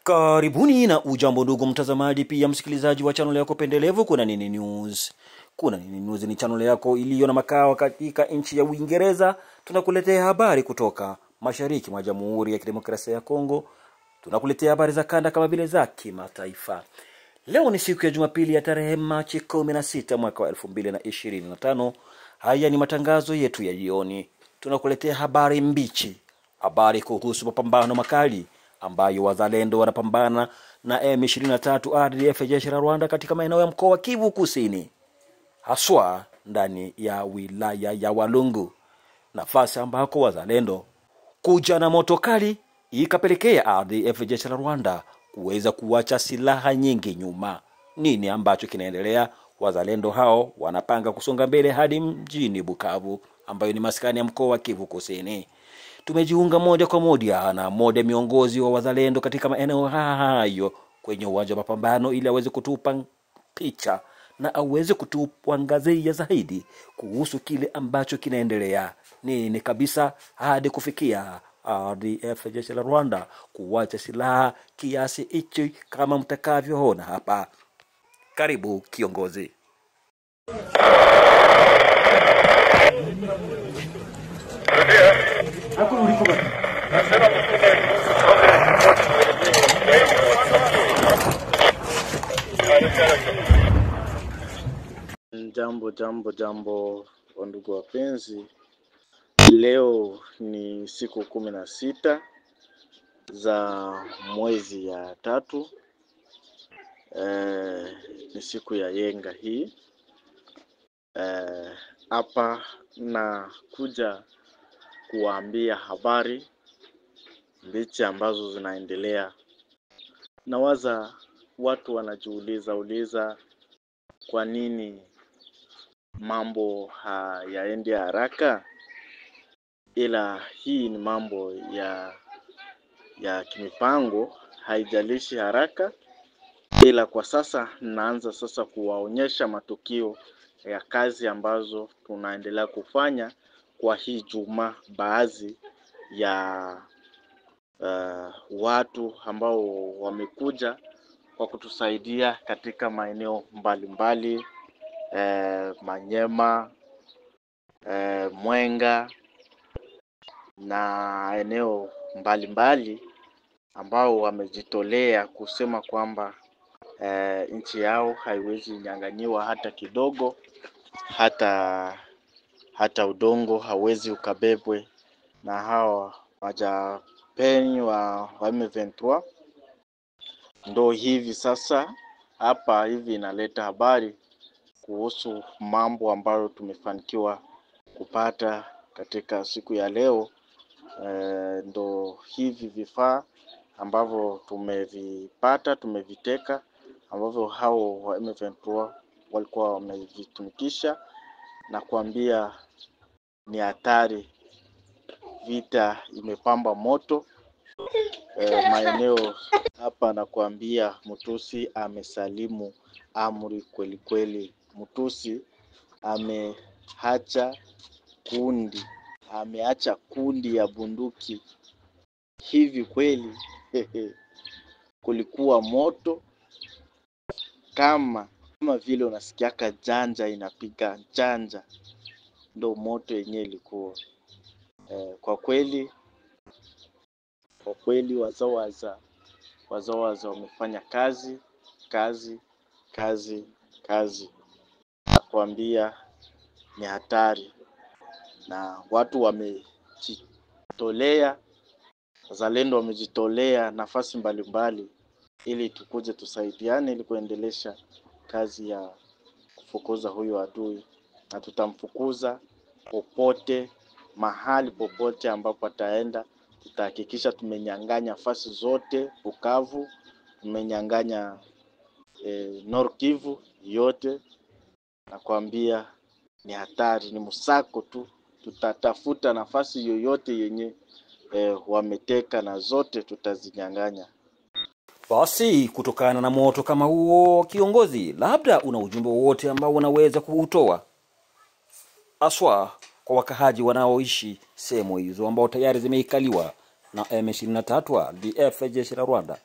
Karibuni na ujambo ndugu mtazamaji pia msikilizaji wa channel yako pendelevu Kuna Nini News. Kuna Nini News ni channel yako iliyo na makao katika nchi ya Uingereza. Tunakuletea habari kutoka mashariki mwa Jamhuri ya Kidemokrasia ya Kongo. Tunakuletea habari za kanda kama vile za kimataifa. Leo ni siku ya Jumapili ya tarehe Machi 16 mwaka wa 2025. Haya ni matangazo yetu ya jioni. Tunakuletea habari mbichi, habari kuhusu mapambano makali ambayo wazalendo wanapambana na M23 RDF jeshi la Rwanda katika maeneo ya mkoa wa Kivu Kusini, haswa ndani ya wilaya ya Walungu, nafasi ambako wazalendo kuja na moto kali ikapelekea RDF jeshi la Rwanda kuweza kuacha silaha nyingi nyuma. Nini ambacho kinaendelea? Wazalendo hao wanapanga kusonga mbele hadi mjini Bukavu ambayo ni maskani ya mkoa wa Kivu Kusini. Tumejiunga moja kwa moja na mmoja miongozi wa wazalendo katika maeneo hayo kwenye uwanja wa mapambano ili aweze kutupa picha na aweze kutuangazia zaidi kuhusu kile ambacho kinaendelea. Nini kabisa hadi kufikia RDF jeshi la Rwanda kuacha silaha kiasi hichi kama mtakavyoona hapa. Karibu kiongozi. Jambo ndugu wapenzi. Leo ni siku 16 za mwezi ya 3. Ni siku ya yenga hii. Hapa na kuja kuwaambia habari mbichi ambazo zinaendelea. Nawaza watu wanajiuliza kwa nini mambo hayaendi haraka, ila hii ni mambo ya kimipango, haijalishi haraka, ila kwa sasa naanza sasa kuwaonyesha matukio ya kazi ambazo tunaendelea kufanya kwa hii juma. Baadhi ya watu ambao wamekuja kwa kutusaidia katika maeneo mbalimbali, Manyema, Mwenga na eneo mbalimbali, ambao wamejitolea kusema kwamba nchi yao haiwezi nyang'anyiwa hata kidogo, hata udongo hawezi ukabebwe na hawa majapeni wa M23. Ndo hivi sasa hapa hivi inaleta habari kuhusu mambo ambayo tumefanikiwa kupata katika siku ya leo. Ndo hivi vifaa ambavyo tumevipata, tumeviteka, ambavyo hao wa M23 walikuwa wamevitumikisha, na kuambia ni hatari. Vita imepamba moto maeneo hapa, na kuambia Mutusi amesalimu amri kweli kweli. Mutusi ameacha kundi ya bunduki. Hivi kweli kulikuwa moto kama vile unasikiaka janja inapiga janja, ndo moto yenyewe ilikuwa. Kwa kweli wazawaza wamefanya kazi. Nakwambia ni hatari, na watu wamejitolea, wazalendo wamejitolea nafasi mbalimbali ili tukuje tusaidiane ili kuendelesha kazi ya kufukuza huyo adui. Na tutamfukuza popote, mahali popote ambapo ataenda. Tutahakikisha tumenyang'anya nafasi zote Bukavu, tumenyang'anya Nord Kivu yote. Nakwambia ni hatari, ni msako tu. Tutatafuta nafasi yoyote yenye wameteka, na zote tutazinyang'anya. Basi kutokana na moto kama huo, kiongozi, labda una ujumbe wote ambao unaweza kuutoa aswa kwa wakahaji wanaoishi sehemu hizo ambao tayari zimeikaliwa na M23 RDF jeshi la Rwanda?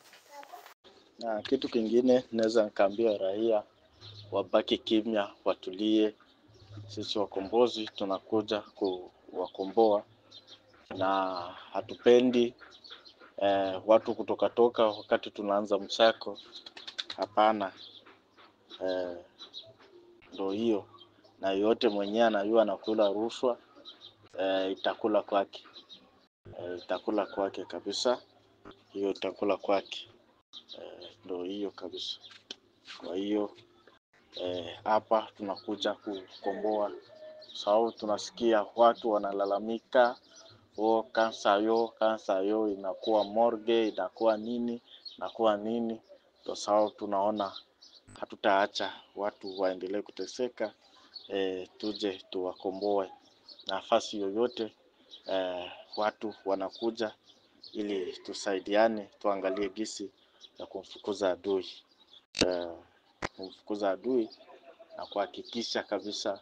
Na kitu kingine naweza nikaambia raia wabaki kimya, watulie. Sisi wakombozi tunakuja kuwakomboa, na hatupendi watu kutoka wakati tunaanza msako. Hapana. Ndio hiyo, na yote mwenyewe anajua anakula rushwa, itakula kwake. Itakula kwake kabisa, hiyo itakula kwake. Ndio hiyo kabisa. Kwa hiyo hapa tunakuja kukomboa, sababu tunasikia watu wanalalamika, kansa yo inakuwa morgue, inakuwa nini. Ndio sababu tunaona hatutaacha watu waendelee kuteseka. Tuje tuwakomboe. Nafasi yoyote watu wanakuja, ili tusaidiane, tuangalie gisi ya kumfukuza adui, na kuhakikisha kabisa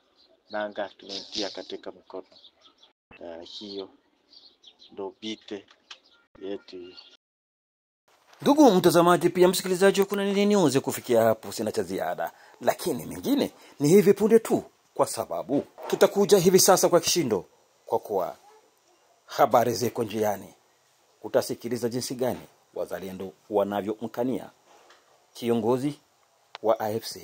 nanga tumemtia katika mikono. Hiyo ndo bite yetu. Ndugu mtazamaji pia msikilizaji wa Kuna Nini News, kufikia hapo sina cha ziada, lakini mengine ni hivi punde tu, kwa sababu tutakuja hivi sasa kwa kishindo, kwa kuwa habari ziko njiani. Utasikiliza jinsi gani wazalendo wanavyomkania kiongozi wa AFC